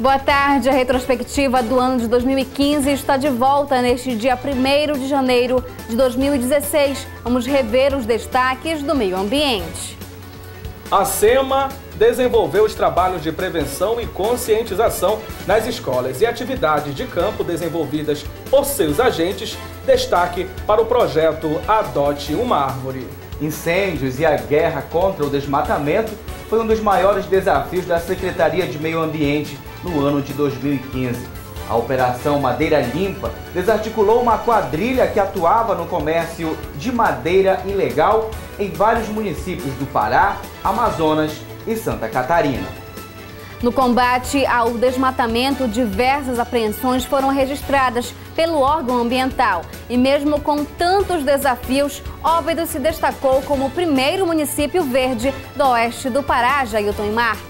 Boa tarde. A retrospectiva do ano de 2015 está de volta neste dia 1º de janeiro de 2016. Vamos rever os destaques do meio ambiente. A SEMA desenvolveu os trabalhos de prevenção e conscientização nas escolas e atividades de campo desenvolvidas por seus agentes. Destaque para o projeto Adote uma Árvore. Incêndios e a guerra contra o desmatamento foi um dos maiores desafios da Secretaria de Meio Ambiente no ano de 2015. A Operação Madeira Limpa desarticulou uma quadrilha que atuava no comércio de madeira ilegal em vários municípios do Pará, Amazonas e Santa Catarina. No combate ao desmatamento, diversas apreensões foram registradas pelo órgão ambiental. E mesmo com tantos desafios, Óbidos se destacou como o primeiro município verde do oeste do Pará, Jailton e Marcos.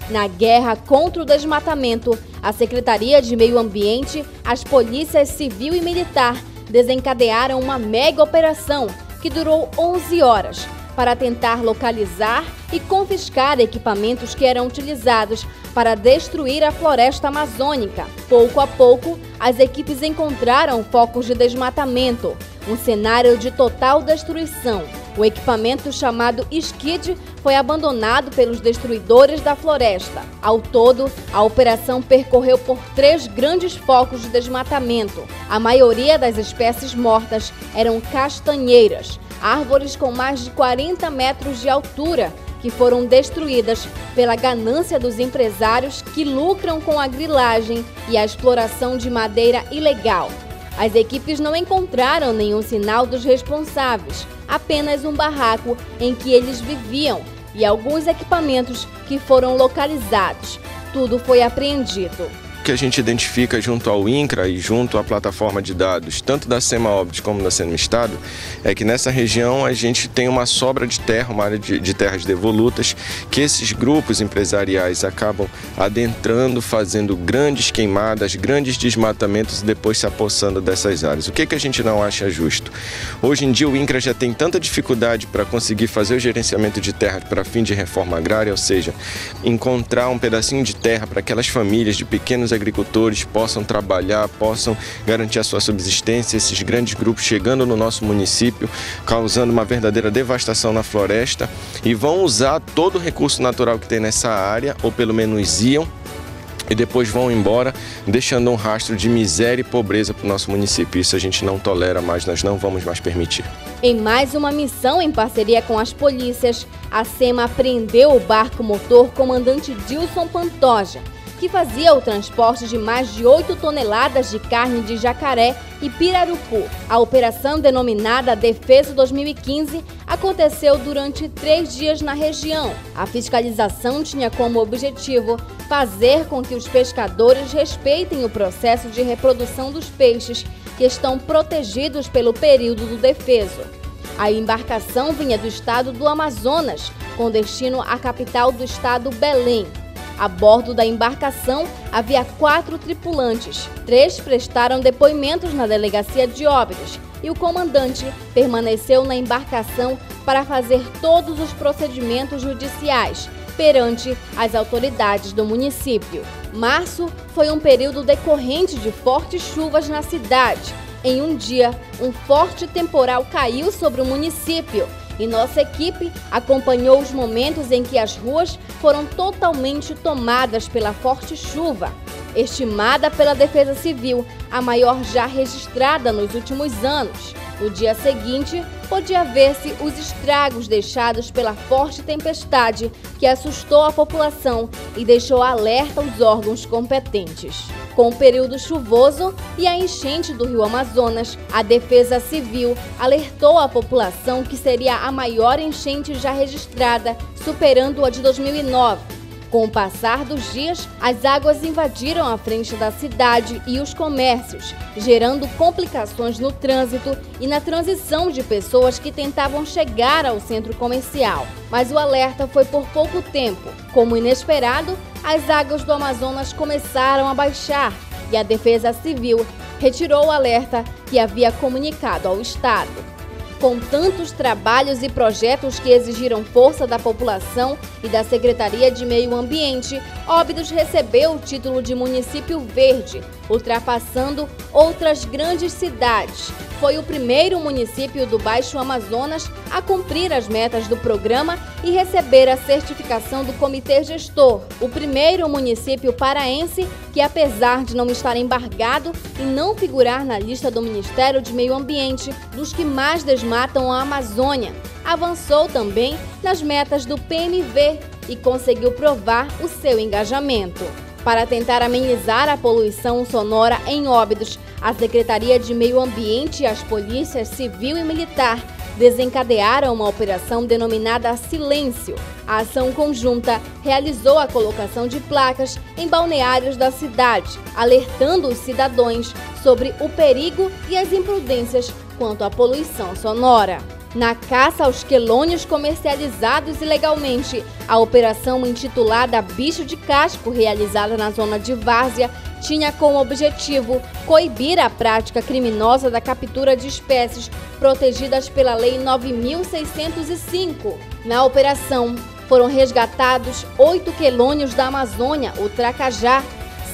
Na guerra contra o desmatamento, a Secretaria de Meio Ambiente, as polícias civil e militar desencadearam uma mega operação que durou 11 horas para tentar localizar e confiscar equipamentos que eram utilizados para destruir a floresta amazônica. Pouco a pouco, as equipes encontraram focos de desmatamento, um cenário de total destruição. O equipamento chamado Skid foi abandonado pelos destruidores da floresta. Ao todo, a operação percorreu por 3 grandes focos de desmatamento. A maioria das espécies mortas eram castanheiras, árvores com mais de 40 metros de altura, que foram destruídas pela ganância dos empresários que lucram com a grilagem e a exploração de madeira ilegal. As equipes não encontraram nenhum sinal dos responsáveis, apenas um barraco em que eles viviam e alguns equipamentos que foram localizados. Tudo foi apreendido. O que a gente identifica junto ao INCRA e junto à plataforma de dados, tanto da SEMA Óbidos como da SEMA Estado, é que nessa região a gente tem uma sobra de terra, uma área de terras devolutas, que esses grupos empresariais acabam adentrando, fazendo grandes queimadas, grandes desmatamentos e depois se apossando dessas áreas. O que a gente não acha justo? Hoje em dia o INCRA já tem tanta dificuldade para conseguir fazer o gerenciamento de terra para fim de reforma agrária, ou seja, encontrar um pedacinho de terra para aquelas famílias de pequenos agricultores possam trabalhar, possam garantir a sua subsistência, esses grandes grupos chegando no nosso município, causando uma verdadeira devastação na floresta, e vão usar todo o recurso natural que tem nessa área, ou pelo menos iam, e depois vão embora, deixando um rastro de miséria e pobreza para o nosso município. Isso a gente não tolera mais, nós não vamos mais permitir. Em mais uma missão em parceria com as polícias, a SEMA apreendeu o barco motor Comandante Dilson Pantoja, que fazia o transporte de mais de 8 toneladas de carne de jacaré e pirarucu. A operação, denominada Defesa 2015, aconteceu durante 3 dias na região. A fiscalização tinha como objetivo fazer com que os pescadores respeitem o processo de reprodução dos peixes que estão protegidos pelo período do defeso. A embarcação vinha do estado do Amazonas, com destino à capital do estado, Belém. A bordo da embarcação havia 4 tripulantes. 3 prestaram depoimentos na delegacia de Óbidos e o comandante permaneceu na embarcação para fazer todos os procedimentos judiciais perante as autoridades do município. Março foi um período decorrente de fortes chuvas na cidade. Em um dia, um forte temporal caiu sobre o município e nossa equipe acompanhou os momentos em que as ruas foram totalmente tomadas pela forte chuva, estimada pela Defesa Civil, a maior já registrada nos últimos anos. No dia seguinte, podia ver-se os estragos deixados pela forte tempestade que assustou a população e deixou alerta os órgãos competentes. Com o período chuvoso e a enchente do rio Amazonas, a Defesa Civil alertou a população que seria a maior enchente já registrada, superando a de 2009. Com o passar dos dias, as águas invadiram a frente da cidade e os comércios, gerando complicações no trânsito e na transição de pessoas que tentavam chegar ao centro comercial. Mas o alerta foi por pouco tempo. Como inesperado, as águas do Amazonas começaram a baixar e a Defesa Civil retirou o alerta que havia comunicado ao Estado. Com tantos trabalhos e projetos que exigiram força da população e da Secretaria de Meio Ambiente, Óbidos recebeu o título de município verde, ultrapassando outras grandes cidades. Foi o primeiro município do Baixo Amazonas a cumprir as metas do programa e receber a certificação do Comitê Gestor. O primeiro município paraense que, apesar de não estar embargado e não figurar na lista do Ministério de Meio Ambiente dos que mais desmatam a Amazônia, avançou também nas metas do PMV e conseguiu provar o seu engajamento. Para tentar amenizar a poluição sonora em Óbidos, a Secretaria de Meio Ambiente e as polícias civil e militar desencadearam uma operação denominada Silêncio. A ação conjunta realizou a colocação de placas em balneários da cidade, alertando os cidadãos sobre o perigo e as imprudências quanto à poluição sonora. Na caça aos quelônios comercializados ilegalmente, a operação intitulada Bicho de Casco, realizada na zona de Várzea, tinha como objetivo coibir a prática criminosa da captura de espécies protegidas pela Lei 9.605. Na operação, foram resgatados 8 quelônios da Amazônia, o tracajá,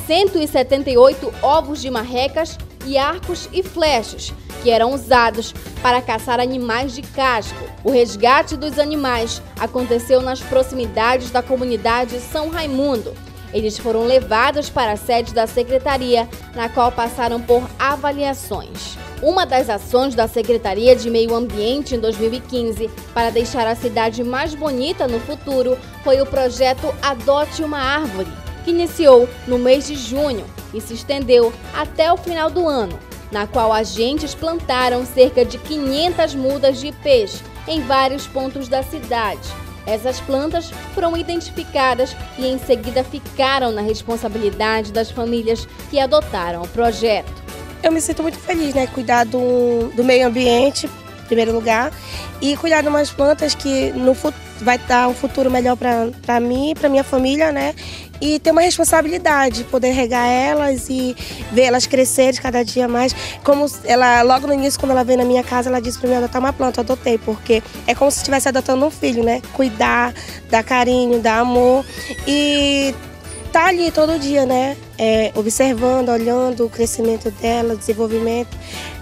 178 ovos de marrecas e arcos e flechas, que eram usados para caçar animais de casco. O resgate dos animais aconteceu nas proximidades da comunidade São Raimundo. Eles foram levados para a sede da Secretaria, na qual passaram por avaliações. Uma das ações da Secretaria de Meio Ambiente em 2015 para deixar a cidade mais bonita no futuro foi o projeto Adote uma Árvore, que iniciou no mês de junho e se estendeu até o final do ano, na qual agentes plantaram cerca de 500 mudas de ipês em vários pontos da cidade. Essas plantas foram identificadas e em seguida ficaram na responsabilidade das famílias que adotaram o projeto. Eu me sinto muito feliz, né? Cuidar do meio ambiente, em primeiro lugar, e cuidar de umas plantas que no futuro vai dar um futuro melhor para mim e para minha família, né? E ter uma responsabilidade, poder regar elas e ver elas crescerem cada dia mais. Como ela, logo no início, quando ela veio na minha casa, ela disse para mim adotar uma planta, eu adotei, porque é como se estivesse adotando um filho, né? Cuidar, dar carinho, dar amor e tá ali todo dia, né? Observando, olhando o crescimento dela, o desenvolvimento.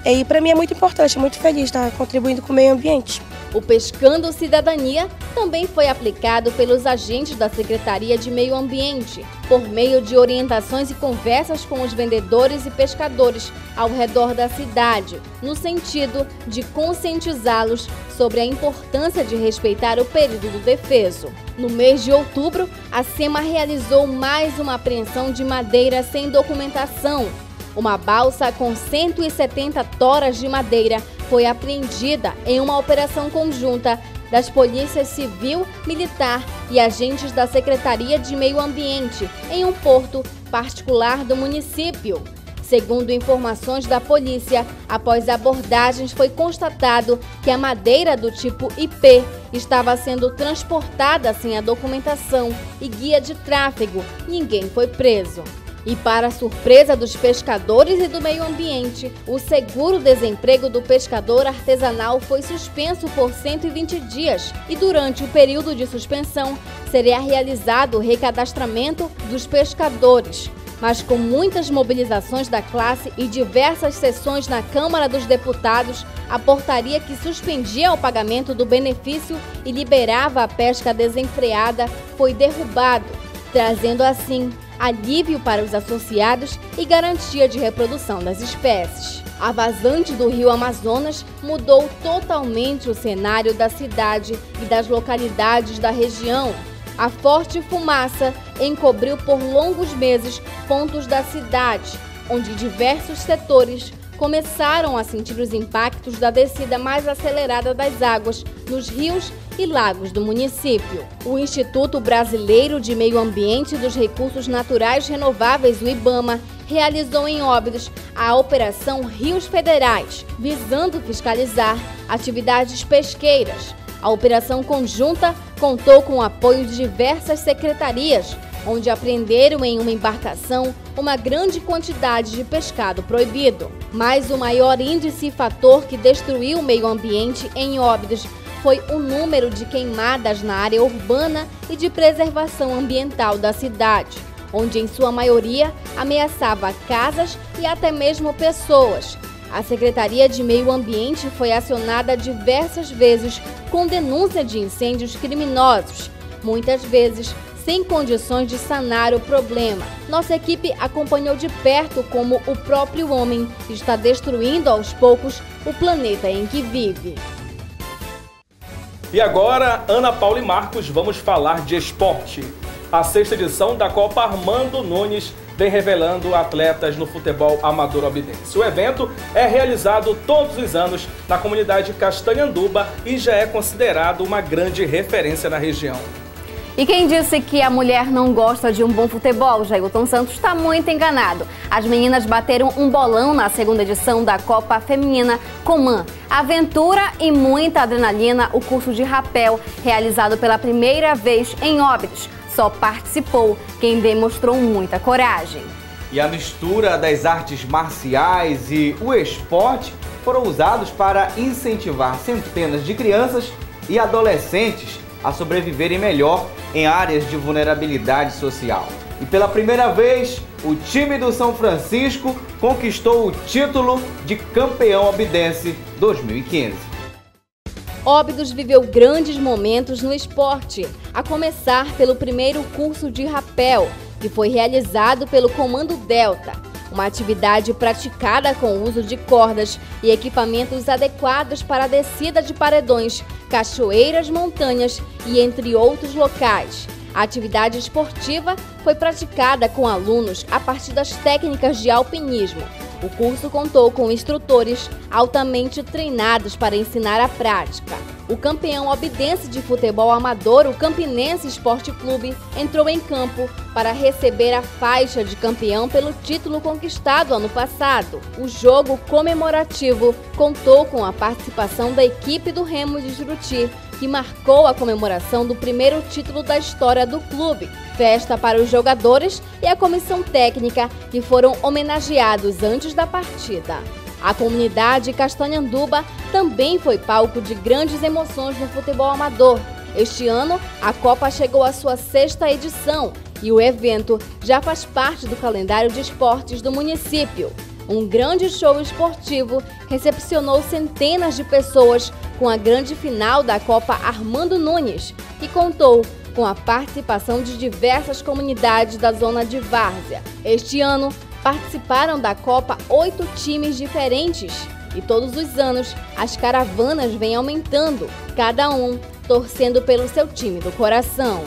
E para mim é muito importante, muito feliz estar contribuindo com o meio ambiente. O Pescando Cidadania também foi aplicado pelos agentes da Secretaria de Meio Ambiente, por meio de orientações e conversas com os vendedores e pescadores ao redor da cidade, no sentido de conscientizá-los sobre a importância de respeitar o período do defeso. No mês de outubro, a SEMA realizou mais uma apreensão de madeira sem documentação. Uma balsa com 170 toras de madeira foi apreendida em uma operação conjunta das polícias civil, militar e agentes da Secretaria de Meio Ambiente em um porto particular do município. Segundo informações da polícia, após abordagens foi constatado que a madeira do tipo IP estava sendo transportada sem a documentação e guia de tráfego. Ninguém foi preso. E para a surpresa dos pescadores e do meio ambiente, o seguro-desemprego do pescador artesanal foi suspenso por 120 dias e durante o período de suspensão seria realizado o recadastramento dos pescadores. Mas com muitas mobilizações da classe e diversas sessões na Câmara dos Deputados, a portaria que suspendia o pagamento do benefício e liberava a pesca desenfreada foi derrubado, trazendo assim alívio para os associados e garantia de reprodução das espécies. A vazante do rio Amazonas mudou totalmente o cenário da cidade e das localidades da região. A forte fumaça encobriu por longos meses pontos da cidade, onde diversos setores começaram a sentir os impactos da descida mais acelerada das águas nos rios e lagos do município. O Instituto Brasileiro de Meio Ambiente e dos Recursos Naturais Renováveis, o IBAMA, realizou em Óbidos a Operação Rios Federais, visando fiscalizar atividades pesqueiras. A operação conjunta contou com o apoio de diversas secretarias, onde apreenderam em uma embarcação uma grande quantidade de pescado proibido. Mas o maior índice e fator que destruiu o meio ambiente em Óbidos foi o número de queimadas na área urbana e de preservação ambiental da cidade, onde em sua maioria ameaçava casas e até mesmo pessoas. A Secretaria de Meio Ambiente foi acionada diversas vezes com denúncia de incêndios criminosos, muitas vezes sem condições de sanar o problema. Nossa equipe acompanhou de perto como o próprio homem está destruindo aos poucos o planeta em que vive. E agora, Ana Paula e Marcos, vamos falar de esporte. A 6ª edição da Copa Armando Nunes vem revelando atletas no futebol amador obidense. O evento é realizado todos os anos na comunidade Castanhanduba e já é considerado uma grande referência na região. E quem disse que a mulher não gosta de um bom futebol, Jailton Santos, está muito enganado. As meninas bateram um bolão na 2ª edição da Copa Feminina Coman. Aventura e muita adrenalina, o curso de rapel, realizado pela primeira vez em Óbidos. Só participou quem demonstrou muita coragem. E a mistura das artes marciais e o esporte foram usados para incentivar centenas de crianças e adolescentes a sobreviverem melhor em áreas de vulnerabilidade social. E pela primeira vez, o time do São Francisco conquistou o título de campeão obidense 2015. Óbidos viveu grandes momentos no esporte, a começar pelo primeiro curso de rapel, que foi realizado pelo Comando Delta, uma atividade praticada com o uso de cordas e equipamentos adequados para a descida de paredões, cachoeiras, montanhas e entre outros locais. A atividade esportiva foi praticada com alunos a partir das técnicas de alpinismo. O curso contou com instrutores altamente treinados para ensinar a prática. O campeão obidense de futebol amador, o Campinense Esporte Clube, entrou em campo para receber a faixa de campeão pelo título conquistado ano passado. O jogo comemorativo contou com a participação da equipe do Remo de Juruti, que marcou a comemoração do primeiro título da história do clube. Festa para os jogadores e a comissão técnica, que foram homenageados antes da partida. A comunidade Castanhanduba também foi palco de grandes emoções no futebol amador. Este ano, a Copa chegou à sua 6ª edição e o evento já faz parte do calendário de esportes do município. Um grande show esportivo recepcionou centenas de pessoas com a grande final da Copa Armando Nunes, que contou com a participação de diversas comunidades da zona de Várzea. Este ano, participaram da Copa 8 times diferentes e todos os anos as caravanas vêm aumentando, cada um torcendo pelo seu time do coração.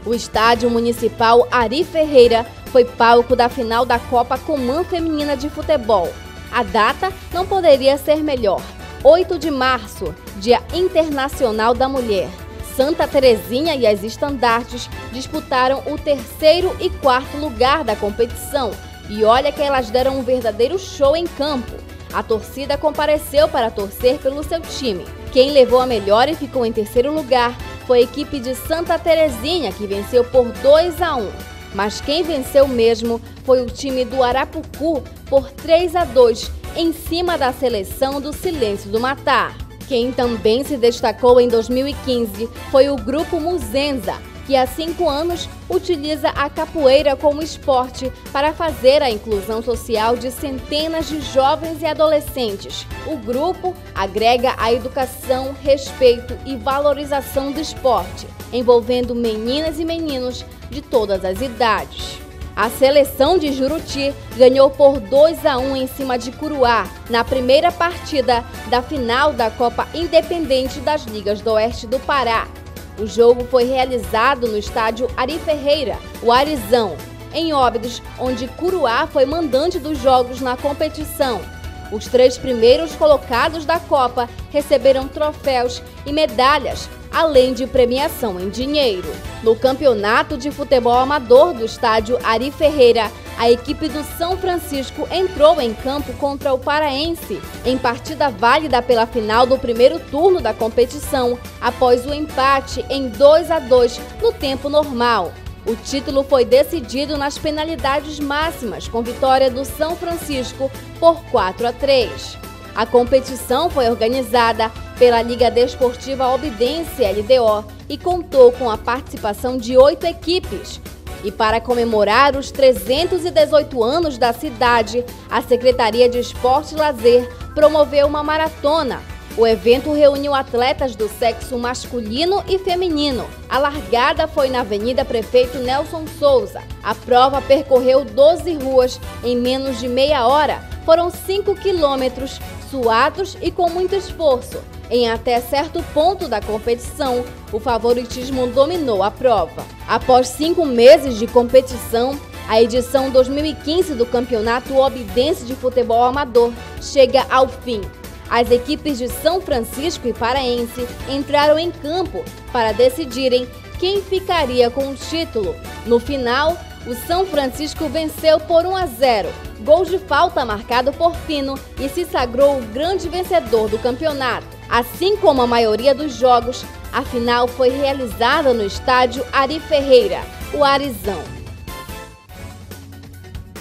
O Estádio Municipal Ari Ferreira foi palco da final da Copa Coman Feminina de Futebol. A data não poderia ser melhor. 8 de março, Dia Internacional da Mulher. Santa Terezinha e as estandartes disputaram o 3º e 4º lugar da competição. E olha que elas deram um verdadeiro show em campo. A torcida compareceu para torcer pelo seu time. Quem levou a melhor e ficou em 3º lugar foi a equipe de Santa Terezinha, que venceu por 2-1. Mas quem venceu mesmo foi o time do Arapucu por 3-2, em cima da seleção do Silêncio do Matar. Quem também se destacou em 2015 foi o Grupo Muzenza, que há 5 anos utiliza a capoeira como esporte para fazer a inclusão social de centenas de jovens e adolescentes. O grupo agrega a educação, respeito e valorização do esporte, envolvendo meninas e meninos de todas as idades. A seleção de Juruti ganhou por 2-1 em cima de Curuá, na primeira partida da final da Copa Independente das Ligas do Oeste do Pará. O jogo foi realizado no estádio Ari Ferreira, o Arizão, em Óbidos, onde Curuá foi mandante dos jogos na competição. Os 3 primeiros colocados da Copa receberam troféus e medalhas, além de premiação em dinheiro. No campeonato de futebol amador do estádio Ari Ferreira, a equipe do São Francisco entrou em campo contra o Paraense, em partida válida pela final do primeiro turno da competição, após o empate em 2-2 no tempo normal. O título foi decidido nas penalidades máximas, com vitória do São Francisco por 4-3. A competição foi organizada pela Liga Desportiva Obidense LDO e contou com a participação de 8 equipes. E para comemorar os 318 anos da cidade, a Secretaria de Esporte e Lazer promoveu uma maratona. O evento reuniu atletas do sexo masculino e feminino. A largada foi na Avenida Prefeito Nelson Souza. A prova percorreu 12 ruas em menos de meia hora. Foram 5 quilômetros, suados e com muito esforço. Em até certo ponto da competição, o favoritismo dominou a prova. Após 5 meses de competição, a edição 2015 do Campeonato Obidense de Futebol Amador chega ao fim. As equipes de São Francisco e Paraense entraram em campo para decidirem quem ficaria com o título. No final, o São Francisco venceu por 1-0, gol de falta marcado por Pino, e se sagrou o grande vencedor do campeonato. Assim como a maioria dos jogos, a final foi realizada no estádio Ari Ferreira, o Arizão.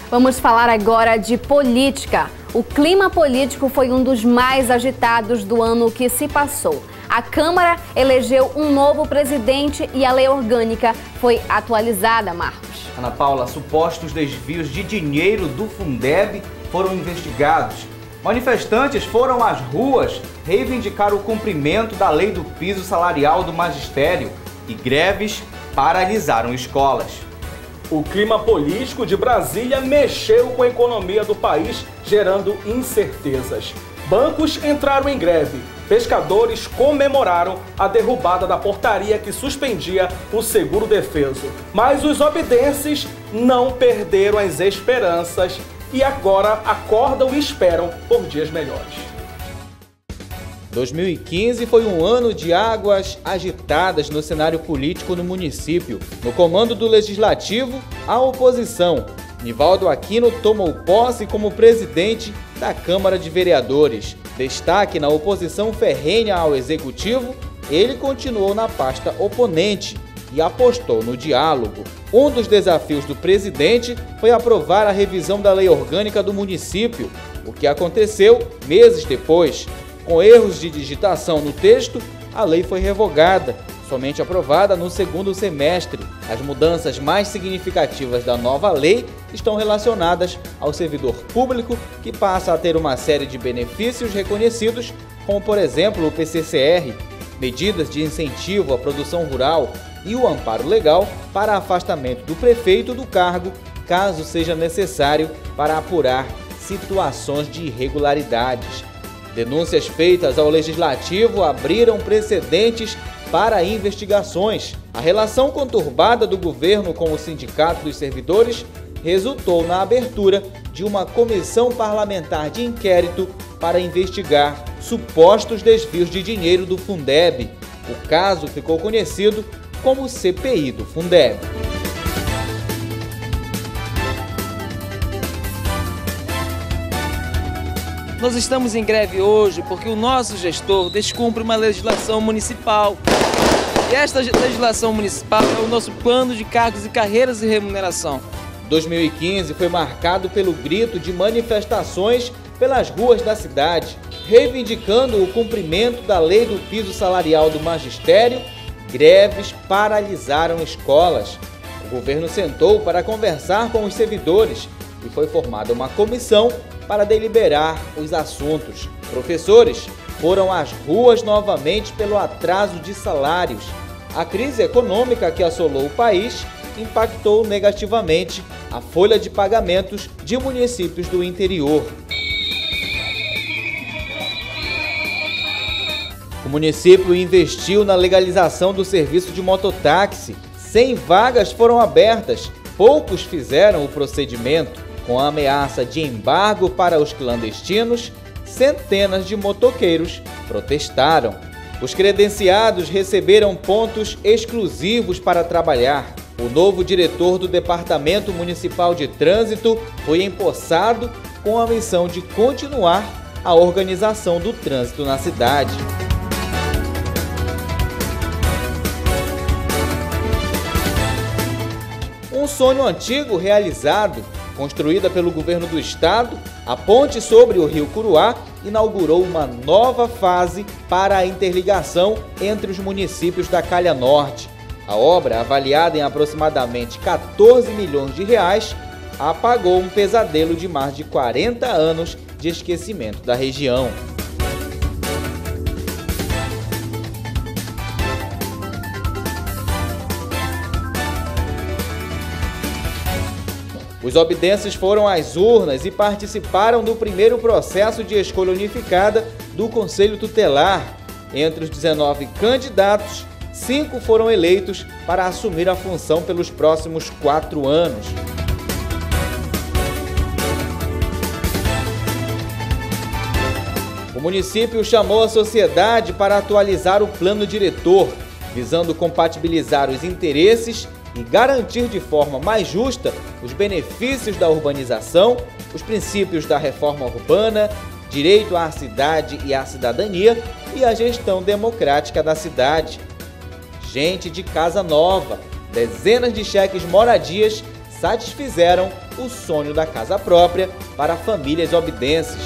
Vamos falar agora de política. O clima político foi um dos mais agitados do ano que se passou. A Câmara elegeu um novo presidente e a lei orgânica foi atualizada, Marcos. Ana Paula, supostos desvios de dinheiro do Fundeb foram investigados. Manifestantes foram às ruas reivindicar o cumprimento da lei do piso salarial do magistério e greves paralisaram escolas. O clima político de Brasília mexeu com a economia do país, gerando incertezas. Bancos entraram em greve. Pescadores comemoraram a derrubada da portaria que suspendia o seguro-defeso. Mas os obidenses não perderam as esperanças e agora acordam e esperam por dias melhores. 2015 foi um ano de águas agitadas no cenário político no município. No comando do Legislativo, a oposição. Nivaldo Aquino tomou posse como presidente da Câmara de Vereadores. Destaque na oposição ferrenha ao Executivo, ele continuou na pasta oponente e apostou no diálogo. Um dos desafios do presidente foi aprovar a revisão da lei orgânica do município, o que aconteceu meses depois. Com erros de digitação no texto, a lei foi revogada, somente aprovada no segundo semestre. As mudanças mais significativas da nova lei estão relacionadas ao servidor público, que passa a ter uma série de benefícios reconhecidos, como por exemplo o PCCR, medidas de incentivo à produção rural e o amparo legal para afastamento do prefeito do cargo, caso seja necessário para apurar situações de irregularidades. Denúncias feitas ao Legislativo abriram precedentes para investigações. A relação conturbada do governo com o Sindicato dos Servidores resultou na abertura de uma comissão parlamentar de inquérito para investigar supostos desvios de dinheiro do Fundeb. O caso ficou conhecido como CPI do Fundeb. Nós estamos em greve hoje porque o nosso gestor descumpre uma legislação municipal. E esta legislação municipal é o nosso plano de cargos e carreiras e remuneração. 2015 foi marcado pelo grito de manifestações pelas ruas da cidade, reivindicando o cumprimento da lei do piso salarial do magistério. Greves paralisaram escolas. O governo sentou para conversar com os servidores e foi formada uma comissão para deliberar os assuntos. Professores foram às ruas novamente pelo atraso de salários. A crise econômica que assolou o país impactou negativamente a folha de pagamentos de municípios do interior. O município investiu na legalização do serviço de mototáxi. 100 vagas foram abertas, poucos fizeram o procedimento. Com a ameaça de embargo para os clandestinos, centenas de motoqueiros protestaram. Os credenciados receberam pontos exclusivos para trabalhar. O novo diretor do Departamento Municipal de Trânsito foi empossado com a missão de continuar a organização do trânsito na cidade. sonho antigo realizado. Construída pelo governo do estado, a ponte sobre o rio Curuá inaugurou uma nova fase para a interligação entre os municípios da Calha Norte. A obra, avaliada em aproximadamente 14 milhões de reais, apagou um pesadelo de mais de 40 anos de esquecimento da região. Os obidenses foram às urnas e participaram do primeiro processo de escolha unificada do Conselho Tutelar. Entre os 19 candidatos, 5 foram eleitos para assumir a função pelos próximos 4 anos. O município chamou a sociedade para atualizar o plano diretor, visando compatibilizar os interesses e garantir de forma mais justa os benefícios da urbanização, os princípios da reforma urbana, direito à cidade e à cidadania e a gestão democrática da cidade. Gente de casa nova, dezenas de cheques moradias satisfizeram o sonho da casa própria para famílias obidenses.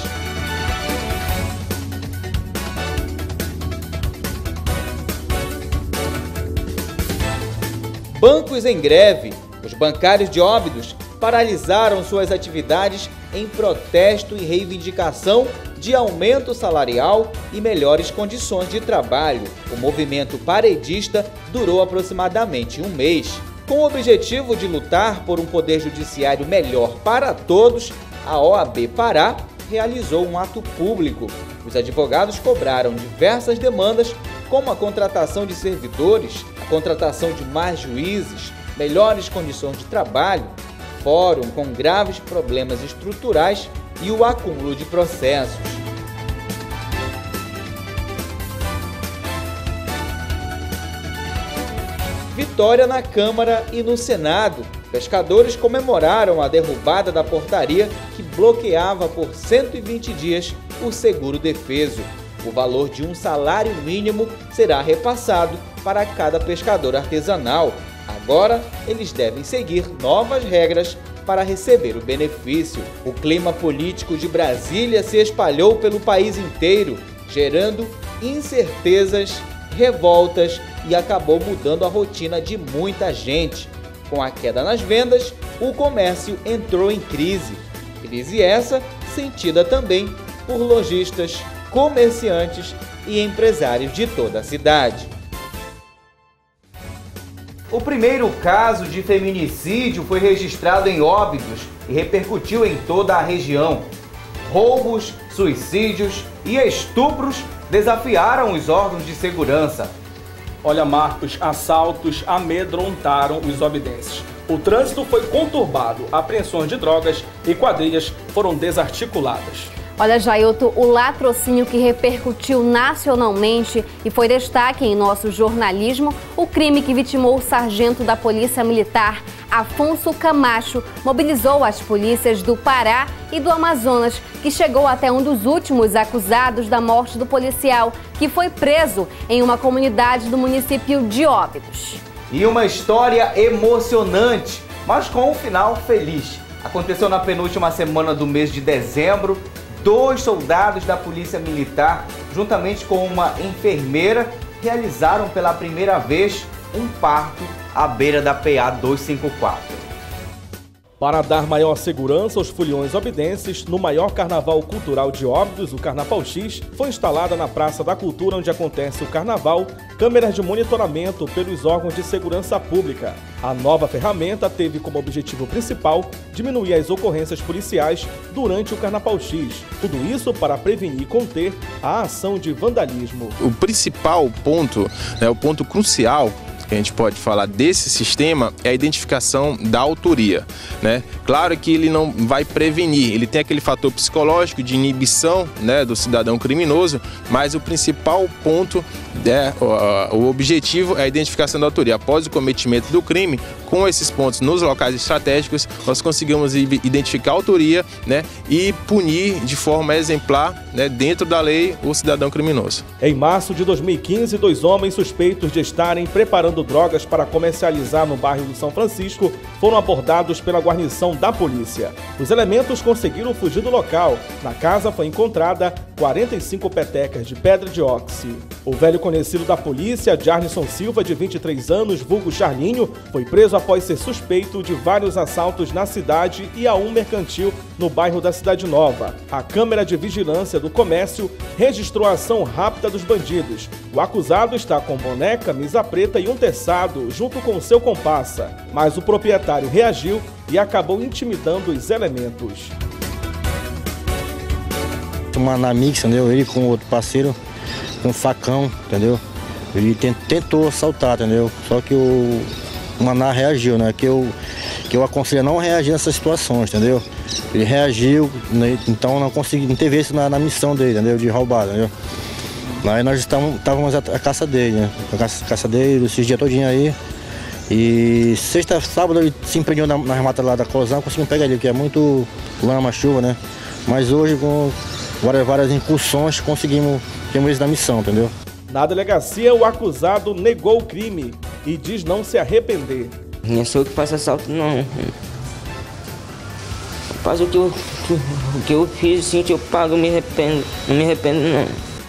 Bancos em greve. Os bancários de Óbidos paralisaram suas atividades em protesto e reivindicação de aumento salarial e melhores condições de trabalho. O movimento paredista durou aproximadamente um mês. Com o objetivo de lutar por um poder judiciário melhor para todos, a OAB Pará realizou um ato público. Os advogados cobraram diversas demandas, como a contratação de servidores, a contratação de mais juízes, melhores condições de trabalho, fórum com graves problemas estruturais e o acúmulo de processos. Vitória na Câmara e no Senado. Pescadores comemoraram a derrubada da portaria que bloqueava por 120 dias o seguro-defeso. O valor de um salário mínimo será repassado para cada pescador artesanal. Agora, eles devem seguir novas regras para receber o benefício. O clima político de Brasília se espalhou pelo país inteiro, gerando incertezas, revoltas e acabou mudando a rotina de muita gente. Com a queda nas vendas, o comércio entrou em crise. Crise essa sentida também por lojistas, comerciantes e empresários de toda a cidade. O primeiro caso de feminicídio foi registrado em Óbidos e repercutiu em toda a região. Roubos, suicídios e estupros desafiaram os órgãos de segurança. Olha, Marcos, assaltos amedrontaram os obidenses. O trânsito foi conturbado, apreensões de drogas e quadrilhas foram desarticuladas. Olha, Jailton, o latrocínio que repercutiu nacionalmente e foi destaque em nosso jornalismo, o crime que vitimou o sargento da Polícia Militar, Afonso Camacho, mobilizou as polícias do Pará e do Amazonas, que chegou até um dos últimos acusados da morte do policial, que foi preso em uma comunidade do município de Óbidos. E uma história emocionante, mas com um final feliz. Aconteceu na penúltima semana do mês de dezembro. 2 soldados da Polícia Militar, juntamente com uma enfermeira, realizaram pela primeira vez um parto à beira da PA 254. Para dar maior segurança aos foliões obidenses, no maior carnaval cultural de Óbidos, o Carnaval X, foi instalada na Praça da Cultura, onde acontece o carnaval, câmeras de monitoramento pelos órgãos de segurança pública. A nova ferramenta teve como objetivo principal diminuir as ocorrências policiais durante o Carnaval X. Tudo isso para prevenir e conter a ação de vandalismo. O principal ponto, o ponto crucial que a gente pode falar desse sistema é a identificação da autoria, né? Claro que ele não vai prevenir, ele tem aquele fator psicológico de inibição, né, do cidadão criminoso, mas o principal ponto, o objetivo é a identificação da autoria. Após o cometimento do crime, com esses pontos nos locais estratégicos, nós conseguimos identificar a autoria, né, e punir de forma exemplar, né, dentro da lei, o cidadão criminoso. Em março de 2015, 2 homens suspeitos de estarem preparando drogas para comercializar no bairro do São Francisco foram abordados pela guarnição da polícia. Os elementos conseguiram fugir do local. Na casa foi encontrada 45 petecas de pedra de óxido. O velho conhecido da polícia, Jarnison Silva, de 23 anos, vulgo Charlinho, foi preso após ser suspeito de vários assaltos na cidade e a um mercantil no bairro da Cidade Nova. A câmera de vigilância do comércio registrou a ação rápida dos bandidos. O acusado está com boné, camisa preta e um terçado, junto com seu comparsa. Mas o proprietário reagiu e acabou intimidando os elementos. Na mix, entendeu? Ele com outro parceiro, com um facão, entendeu? Ele tentou assaltar, entendeu? Só que o Maná reagiu, né? Que eu aconselho a não reagir nessas situações, entendeu? Ele reagiu, né? Então não teve isso na missão dele, entendeu? De roubar, entendeu? Aí nós estávamos a caça dele, né? A caça dele, esses dias todinho aí. E sábado ele se empreendeu nas matas lá da Cozão, conseguimos pegar ele, que é muito lama, chuva, né? Mas hoje, com várias incursões, temos isso na missão, entendeu? Na delegacia, o acusado negou o crime e diz não se arrepender. Não sou eu que faço assalto, não. Faz o que eu fiz, sim, que eu pago, me arrependo. Não me arrependo, não.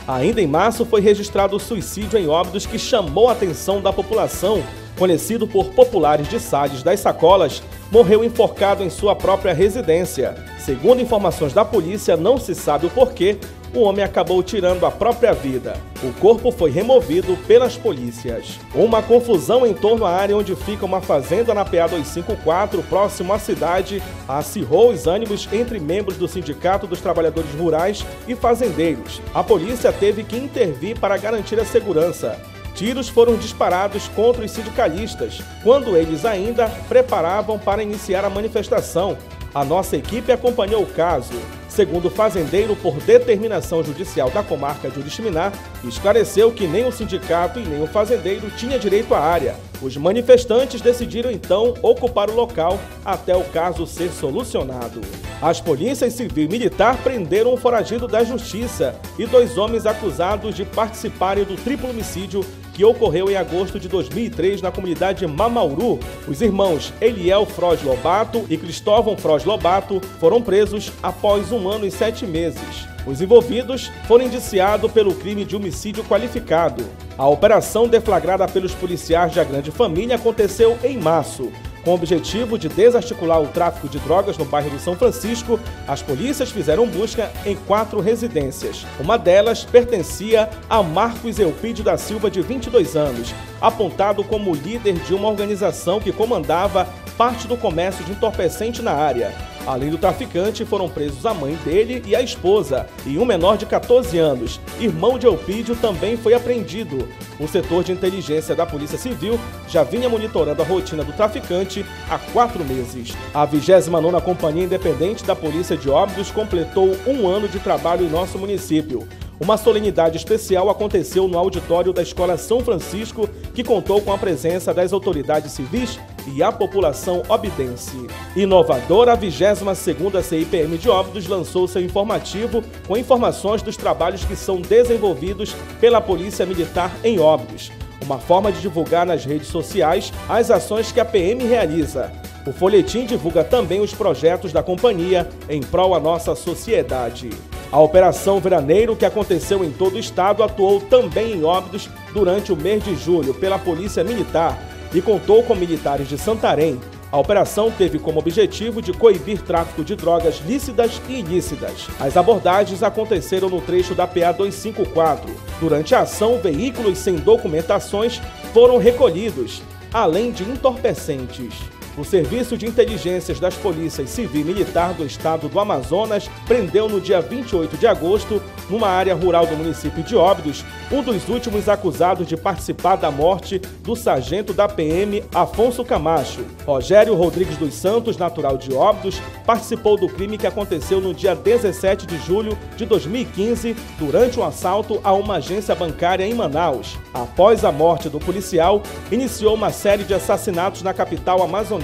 Ainda em março, foi registrado o suicídio em Óbidos que chamou a atenção da população. Conhecido por populares de Salles das Sacolas, morreu enforcado em sua própria residência. Segundo informações da polícia, não se sabe o porquê, o homem acabou tirando a própria vida. O corpo foi removido pelas polícias. Uma confusão em torno à área onde fica uma fazenda na PA 254, próximo à cidade, acirrou os ânimos entre membros do Sindicato dos Trabalhadores Rurais e fazendeiros. A polícia teve que intervir para garantir a segurança. Tiros foram disparados contra os sindicalistas, quando eles ainda preparavam para iniciar a manifestação. A nossa equipe acompanhou o caso. Segundo o fazendeiro, por determinação judicial da comarca de Uriximiná, esclareceu que nem o sindicato e nem o fazendeiro tinha direito à área. Os manifestantes decidiram então ocupar o local até o caso ser solucionado. As polícias civil e militar prenderam um foragido da justiça e 2 homens acusados de participarem do triplo homicídio que ocorreu em agosto de 2003 na comunidade Mamauru. Os irmãos Eliel Froz Lobato e Cristóvão Froz Lobato foram presos após 1 ano e 7 meses. Os envolvidos foram indiciados pelo crime de homicídio qualificado. A operação deflagrada pelos policiais da Grande Família aconteceu em março. Com o objetivo de desarticular o tráfico de drogas no bairro do São Francisco, as polícias fizeram busca em 4 residências. Uma delas pertencia a Marcos Eupídio da Silva, de 22 anos, apontado como líder de uma organização que comandava parte do comércio de entorpecente na área. Além do traficante, foram presos a mãe dele e a esposa, e um menor de 14 anos, irmão de Eupídio, também foi apreendido. O setor de inteligência da Polícia Civil já vinha monitorando a rotina do traficante há 4 meses. A 29ª Companhia Independente da Polícia de Óbidos completou 1 ano de trabalho em nosso município. Uma solenidade especial aconteceu no auditório da Escola São Francisco, que contou com a presença das autoridades civis e a população obidense. Inovadora, a 22ª CIPM de Óbidos lançou seu informativo com informações dos trabalhos que são desenvolvidos pela Polícia Militar em Óbidos. Uma forma de divulgar nas redes sociais as ações que a PM realiza. O folhetim divulga também os projetos da companhia em prol à nossa sociedade. A Operação Veraneiro, que aconteceu em todo o estado, atuou também em Óbidos durante o mês de julho pela Polícia Militar e contou com militares de Santarém. A operação teve como objetivo de coibir tráfico de drogas lícitas e ilícitas. As abordagens aconteceram no trecho da PA 254. Durante a ação, veículos sem documentações foram recolhidos, além de entorpecentes. O Serviço de Inteligências das Polícias Civil e Militar do Estado do Amazonas prendeu no dia 28 de agosto, numa área rural do município de Óbidos, um dos últimos acusados de participar da morte do sargento da PM Afonso Camacho. Rogério Rodrigues dos Santos, natural de Óbidos, participou do crime que aconteceu no dia 17 de julho de 2015, durante um assalto a uma agência bancária em Manaus. Após a morte do policial, iniciou uma série de assassinatos na capital amazonense,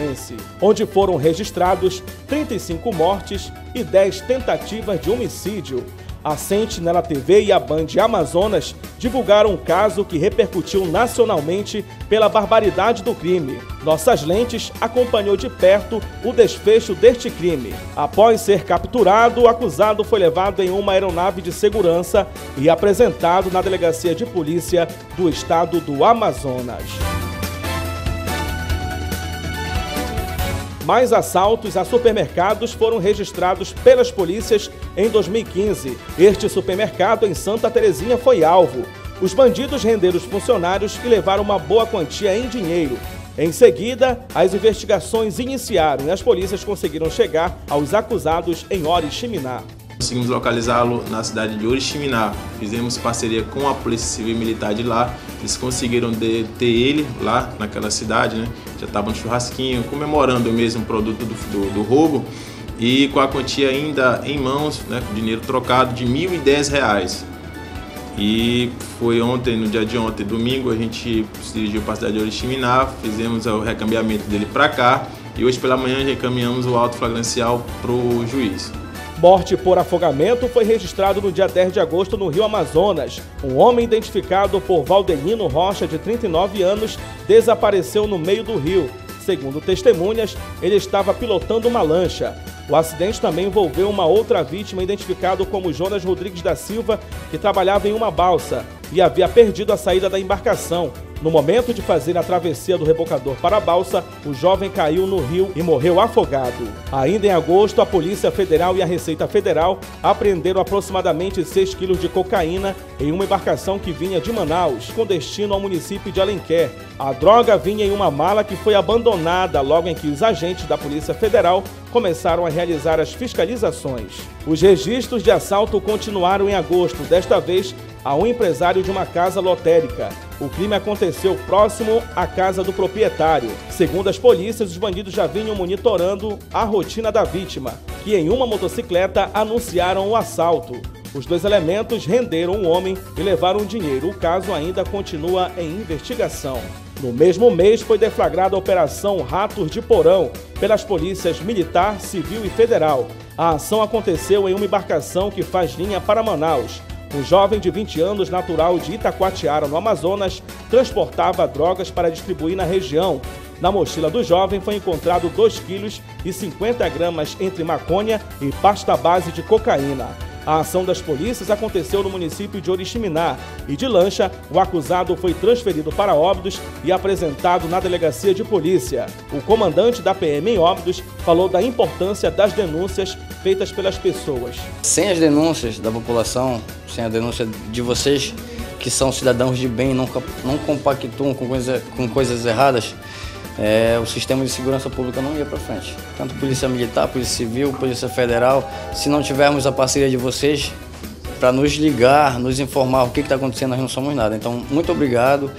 onde foram registrados 35 mortes e 10 tentativas de homicídio. A Sentinela TV e a Band Amazonas divulgaram um caso que repercutiu nacionalmente pela barbaridade do crime. Nossas Lentes acompanhou de perto o desfecho deste crime. Após ser capturado, o acusado foi levado em uma aeronave de segurança e apresentado na Delegacia de Polícia do Estado do Amazonas. Mais assaltos a supermercados foram registrados pelas polícias em 2015. Este supermercado em Santa Terezinha foi alvo. Os bandidos renderam os funcionários e levaram uma boa quantia em dinheiro. Em seguida, as investigações iniciaram e as polícias conseguiram chegar aos acusados em Oriximiná. Conseguimos localizá-lo na cidade de Oriximiná. Fizemos parceria com a Polícia Civil e Militar de lá. Eles conseguiram deter ele lá naquela cidade, né? Já estava no churrasquinho, comemorando mesmo o produto do roubo. E com a quantia ainda em mãos, né? Dinheiro trocado de R$ 1.010. E foi ontem, no dia de ontem, domingo, a gente se dirigiu para a cidade de Oriximiná, fizemos o recambiamento dele para cá. E hoje pela manhã recaminhamos o auto flagrancial para o juiz. Morte por afogamento foi registrado no dia 10 de agosto no Rio Amazonas. Um homem identificado por Valdenino Rocha, de 39 anos, desapareceu no meio do rio. Segundo testemunhas, ele estava pilotando uma lancha. O acidente também envolveu uma outra vítima, identificado como Jonas Rodrigues da Silva, que trabalhava em uma balsa e havia perdido a saída da embarcação. No momento de fazer a travessia do rebocador para a balsa, o jovem caiu no rio e morreu afogado. Ainda em agosto, a Polícia Federal e a Receita Federal apreenderam aproximadamente 6 quilos de cocaína em uma embarcação que vinha de Manaus, com destino ao município de Alenquer. A droga vinha em uma mala que foi abandonada logo em que os agentes da Polícia Federal começaram a realizar as fiscalizações. Os registros de assalto continuaram em agosto, desta vez a um empresário de uma casa lotérica. O crime aconteceu próximo à casa do proprietário. Segundo as polícias, os bandidos já vinham monitorando a rotina da vítima, que em uma motocicleta anunciaram o assalto. Os dois elementos renderam o homem e levaram o dinheiro. O caso ainda continua em investigação. No mesmo mês, foi deflagrada a Operação Ratos de Porão pelas polícias Militar, Civil e Federal. A ação aconteceu em uma embarcação que faz linha para Manaus. Um jovem de 20 anos, natural de Itacoatiara, no Amazonas, transportava drogas para distribuir na região. Na mochila do jovem foi encontrado 2,50 kg entre maconha e pasta base de cocaína. A ação das polícias aconteceu no município de Oriximiná e, de lancha, o acusado foi transferido para Óbidos e apresentado na delegacia de polícia. O comandante da PM em Óbidos falou da importância das denúncias feitas pelas pessoas. Sem as denúncias da população, sem a denúncia de vocês, que são cidadãos de bem, não compactuam com coisas erradas, o sistema de segurança pública não ia para frente. Tanto Polícia Militar, Polícia Civil, Polícia Federal, se não tivermos a parceria de vocês para nos ligar, nos informar o que está acontecendo, nós não somos nada. Então, muito obrigado.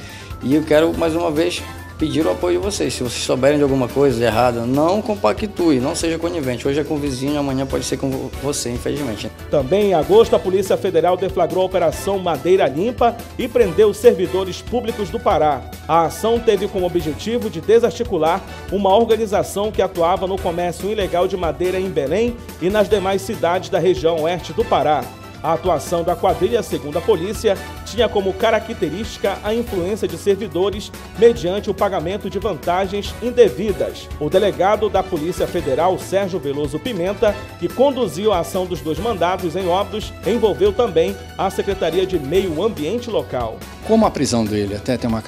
E eu quero, mais uma vez, pedir o apoio de vocês. Se vocês souberem de alguma coisa errada, não compactue, não seja conivente. Hoje é com o vizinho, amanhã pode ser com você, infelizmente. Também em agosto, a Polícia Federal deflagrou a Operação Madeira Limpa e prendeu os servidores públicos do Pará. A ação teve como objetivo de desarticular uma organização que atuava no comércio ilegal de madeira em Belém e nas demais cidades da região oeste do Pará. A atuação da quadrilha, segundo a polícia, tinha como característica a influência de servidores mediante o pagamento de vantagens indevidas. O delegado da Polícia Federal, Sérgio Veloso Pimenta, que conduziu a ação dos dois mandados em Óbidos, envolveu também a Secretaria de Meio Ambiente local. Como a prisão dele até tem uma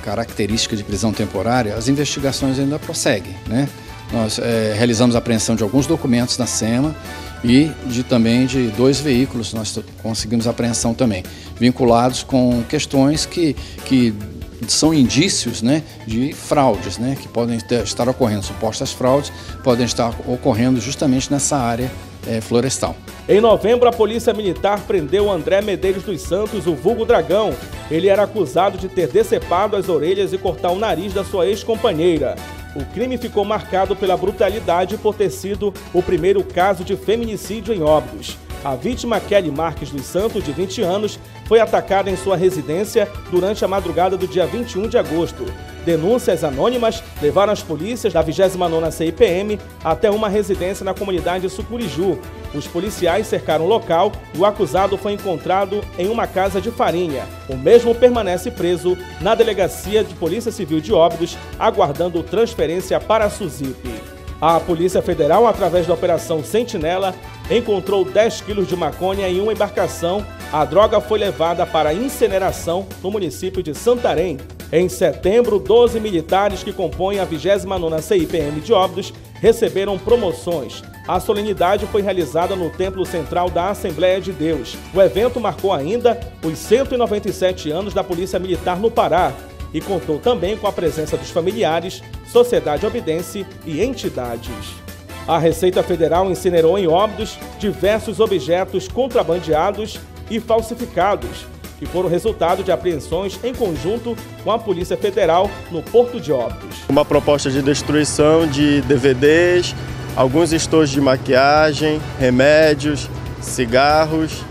característica de prisão temporária, as investigações ainda prosseguem, né? Nós realizamos a apreensão de alguns documentos na SEMA e também de 2 veículos, nós conseguimos apreensão também, vinculados com questões que são indícios, né, de fraudes, né, que podem estar ocorrendo, supostas fraudes podem estar ocorrendo justamente nessa área florestal. Em novembro, a Polícia Militar prendeu André Medeiros dos Santos, o vulgo Dragão. Ele era acusado de ter decepado as orelhas e cortar o nariz da sua ex-companheira. O crime ficou marcado pela brutalidade por ter sido o primeiro caso de feminicídio em Óbidos. A vítima, Kelly Marques dos Santos, de 20 anos, foi atacada em sua residência durante a madrugada do dia 21 de agosto. Denúncias anônimas levaram as polícias da 29ª CIPM até uma residência na comunidade Sucuriju. Os policiais cercaram o local e o acusado foi encontrado em uma casa de farinha. O mesmo permanece preso na Delegacia de Polícia Civil de Óbidos, aguardando transferência para a SUSIP. A Polícia Federal, através da Operação Sentinela, encontrou 10 quilos de maconha em uma embarcação. A droga foi levada para incineração no município de Santarém. Em setembro, 12 militares que compõem a 29ª CIPM de Óbidos receberam promoções. A solenidade foi realizada no Templo Central da Assembleia de Deus. O evento marcou ainda os 197 anos da Polícia Militar no Pará e contou também com a presença dos familiares, sociedade obidense e entidades. A Receita Federal incinerou em Óbidos diversos objetos contrabandeados e falsificados, que foram resultado de apreensões em conjunto com a Polícia Federal no Porto de Óbidos. Uma proposta de destruição de DVDs, alguns estojos de maquiagem, remédios, cigarros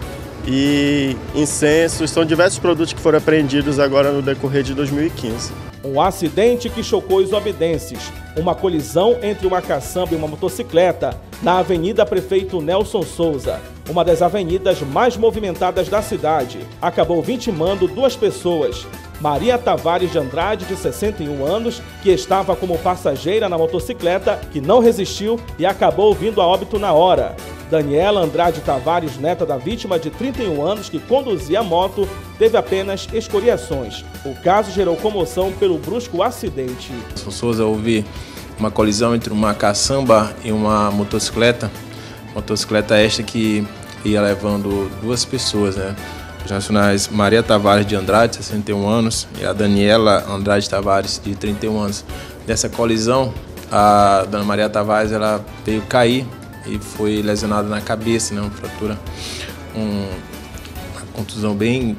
e incensos. São diversos produtos que foram apreendidos agora no decorrer de 2015. Um acidente que chocou os obidenses. Uma colisão entre uma caçamba e uma motocicleta na Avenida Prefeito Nelson Souza, uma das avenidas mais movimentadas da cidade. Acabou vitimando 2 pessoas. Maria Tavares de Andrade, de 61 anos, que estava como passageira na motocicleta, que não resistiu e acabou vindo a óbito na hora. Daniela Andrade Tavares, neta da vítima, de 31 anos, que conduzia a moto, teve apenas escoriações. O caso gerou comoção pelo brusco acidente. Em Souza houve uma colisão entre uma caçamba e uma motocicleta. Motocicleta esta que ia levando 2 pessoas, né? Os nacionais Maria Tavares de Andrade, 61 anos, e a Daniela Andrade Tavares, de 31 anos. Dessa colisão, a dona Maria Tavares ela veio cair e foi lesionada na cabeça, né? Uma fratura, uma contusão bem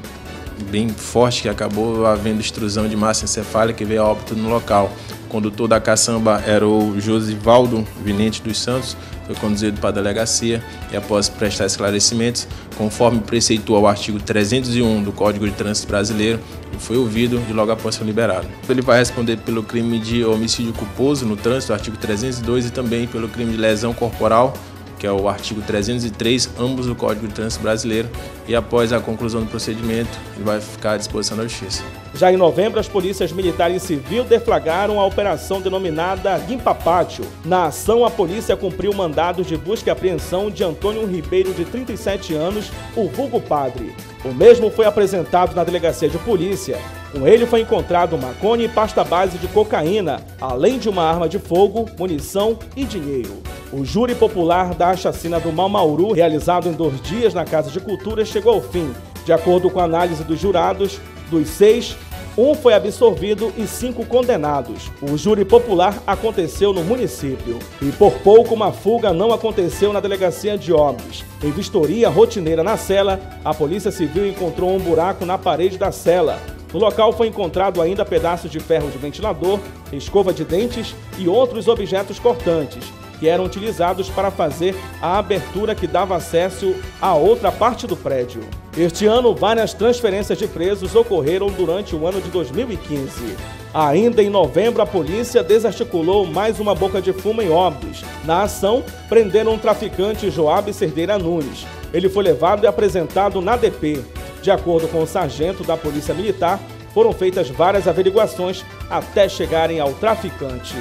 forte, que acabou havendo extrusão de massa encefálica e veio a óbito no local. O condutor da caçamba era o Josivaldo Vinente dos Santos, foi conduzido para a delegacia e, após prestar esclarecimentos, conforme preceitua o artigo 301 do Código de Trânsito Brasileiro, ele foi ouvido e logo após foi liberado. Ele vai responder pelo crime de homicídio culposo no trânsito, artigo 302, e também pelo crime de lesão corporal, que é o artigo 303, ambos do Código de Trânsito Brasileiro, e após a conclusão do procedimento, ele vai ficar à disposição da Justiça. Já em novembro, as polícias militar e civil deflagraram a operação denominada Guimpapátio. Na ação, a polícia cumpriu mandados de busca e apreensão de Antônio Ribeiro, de 37 anos, o vulgo Padre. O mesmo foi apresentado na delegacia de polícia. Com ele foi encontrado maconha e pasta base de cocaína, além de uma arma de fogo, munição e dinheiro. O júri popular da chacina do Mamauru, realizado em 2 dias na Casa de Cultura, chegou ao fim. De acordo com a análise dos jurados, dos 6, 1 foi absolvido e 5 condenados. O júri popular aconteceu no município. E por pouco uma fuga não aconteceu na delegacia de Óbidos. Em vistoria rotineira na cela, a Polícia Civil encontrou um buraco na parede da cela. No local foi encontrado ainda pedaços de ferro de ventilador, escova de dentes e outros objetos cortantes, que eram utilizados para fazer a abertura que dava acesso a outra parte do prédio. Este ano, várias transferências de presos ocorreram durante o ano de 2015. Ainda em novembro, a polícia desarticulou mais uma boca de fumo em Óbidos. Na ação, prenderam um traficante, Joab Cerdeira Nunes. Ele foi levado e apresentado na DP. De acordo com o sargento da Polícia Militar, foram feitas várias averiguações até chegarem ao traficante.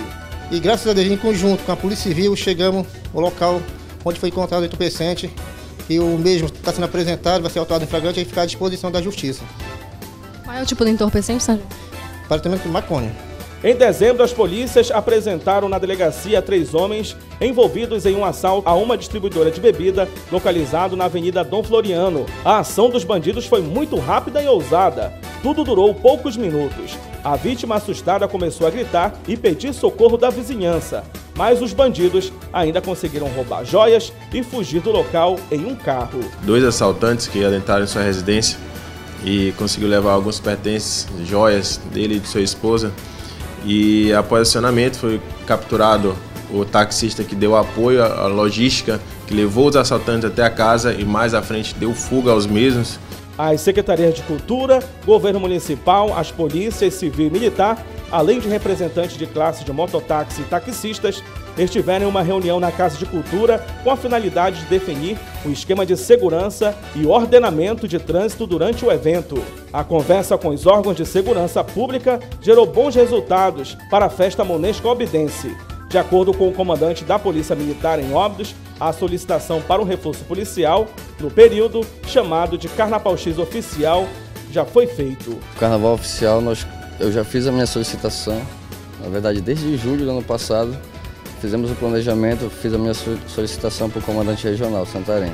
E graças a Deus, em conjunto com a Polícia Civil, chegamos ao local onde foi encontrado o entorpecente, e o mesmo está sendo apresentado, vai ser autuado em flagrante e ficar à disposição da Justiça. Qual é o tipo de entorpecente, sargento? Aparentemente maconha. Em dezembro, as polícias apresentaram na delegacia 3 homens envolvidos em um assalto a uma distribuidora de bebida localizado na Avenida Dom Floriano. A ação dos bandidos foi muito rápida e ousada. Tudo durou poucos minutos. A vítima assustada começou a gritar e pedir socorro da vizinhança, mas os bandidos ainda conseguiram roubar joias e fugir do local em um carro. 2 assaltantes que adentraram em sua residência e conseguiu levar alguns pertences, joias dele e de sua esposa. E após acionamento foi capturado o taxista que deu apoio à logística, que levou os assaltantes até a casa e mais à frente deu fuga aos mesmos. As secretarias de Cultura, Governo Municipal, as polícias civil e militar, além de representantes de classe de mototáxi e taxistas, estiveram em uma reunião na Casa de Cultura com a finalidade de definir o esquema de segurança e ordenamento de trânsito durante o evento. A conversa com os órgãos de segurança pública gerou bons resultados para a festa monesca obidense. De acordo com o comandante da Polícia Militar em Óbidos, a solicitação para um reforço policial no período chamado de Carnaval X oficial já foi feito. O Carnaval oficial, eu já fiz a minha solicitação, na verdade desde julho do ano passado, fizemos o planejamento, fiz a minha solicitação para o comandante regional, Santarém.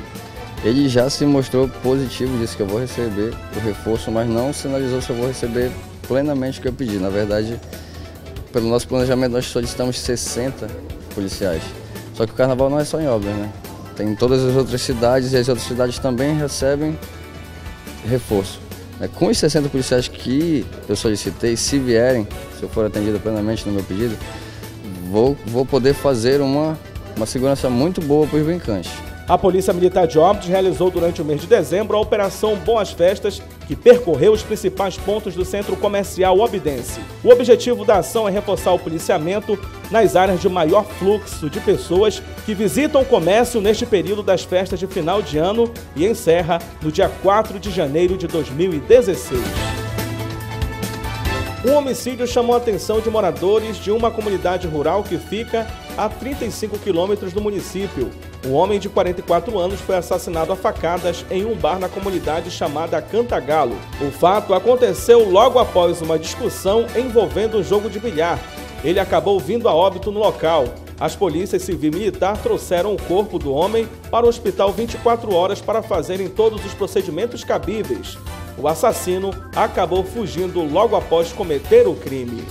Ele já se mostrou positivo, disse que eu vou receber o reforço, mas não sinalizou se eu vou receber plenamente o que eu pedi. Na verdade, pelo nosso planejamento, nós solicitamos 60 policiais. Só que o carnaval não é só em Óbidos, né? Tem em todas as outras cidades e as outras cidades também recebem reforço. Com os 60 policiais que eu solicitei, se vierem, se eu for atendido plenamente no meu pedido, vou poder fazer uma segurança muito boa para os brincantes. A Polícia Militar de Óbidos realizou durante o mês de dezembro a Operação Boas Festas, que percorreu os principais pontos do centro comercial obidense. O objetivo da ação é reforçar o policiamento nas áreas de maior fluxo de pessoas que visitam o comércio neste período das festas de final de ano e encerra no dia 4 de janeiro de 2016. Um homicídio chamou a atenção de moradores de uma comunidade rural que fica a 35 quilômetros do município. Um homem de 44 anos foi assassinado a facadas em um bar na comunidade chamada Cantagalo. O fato aconteceu logo após uma discussão envolvendo um jogo de bilhar. Ele acabou vindo a óbito no local. As polícias civil e militar trouxeram o corpo do homem para o hospital 24 horas para fazerem todos os procedimentos cabíveis. O assassino acabou fugindo logo após cometer o crime.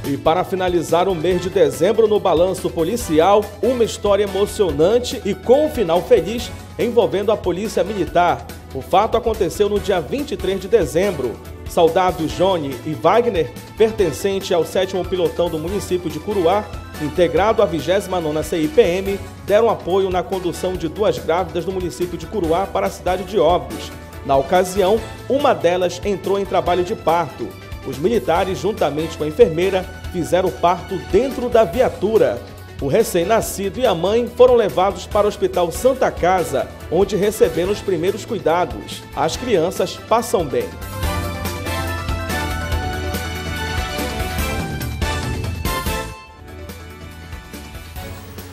E para finalizar o mês de dezembro no balanço policial, uma história emocionante e com um final feliz envolvendo a Polícia Militar. O fato aconteceu no dia 23 de dezembro. Soldados Johnny e Wagner, pertencente ao 7º Pilotão do município de Curuá, integrado à 29ª CIPM, deram apoio na condução de 2 grávidas do município de Curuá para a cidade de Óbidos. Na ocasião, uma delas entrou em trabalho de parto. Os militares, juntamente com a enfermeira, fizeram o parto dentro da viatura. O recém-nascido e a mãe foram levados para o Hospital Santa Casa, onde receberam os primeiros cuidados. As crianças passam bem. –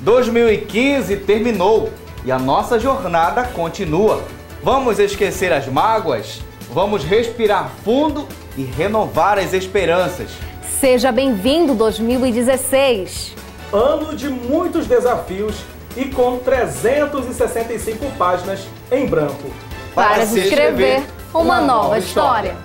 2015 terminou e a nossa jornada continua. Vamos esquecer as mágoas, vamos respirar fundo e renovar as esperanças. Seja bem-vindo 2016. Ano de muitos desafios e com 365 páginas em branco. Para se escrever uma nova história.